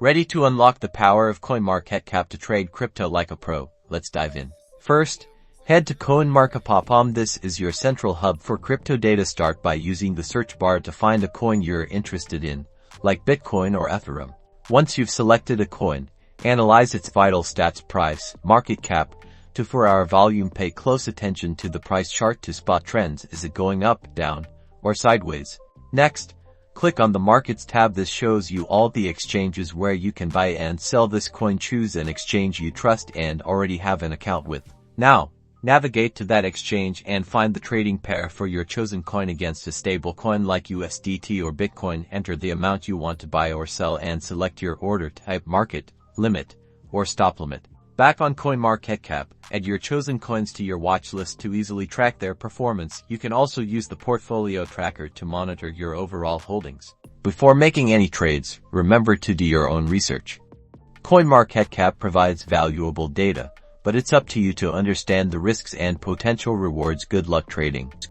Ready to unlock the power of Coinmarketcap to trade crypto like a pro? Let's dive in. First, head to Coinmarketcap. This is your central hub for crypto data. Start by using the search bar to find a coin you're interested in, like Bitcoin or Ethereum. Once you've selected a coin, analyze its vital stats: price, market cap, to 4-hour volume. Pay close attention to the price chart to spot trends. Is it going up, down, or sideways? Next, click on the Markets tab. This shows you all the exchanges where you can buy and sell this coin. Choose an exchange you trust and already have an account with. Now, navigate to that exchange and find the trading pair for your chosen coin against a stable coin like USDT or Bitcoin. Enter the amount you want to buy or sell and select your order type: market, limit, or stop limit. Back on Coinmarketcap, add your chosen coins to your watch list to easily track their performance. You can also use the portfolio tracker to monitor your overall holdings. Before making any trades, remember to do your own research. Coinmarketcap provides valuable data, but it's up to you to understand the risks and potential rewards. Good luck trading.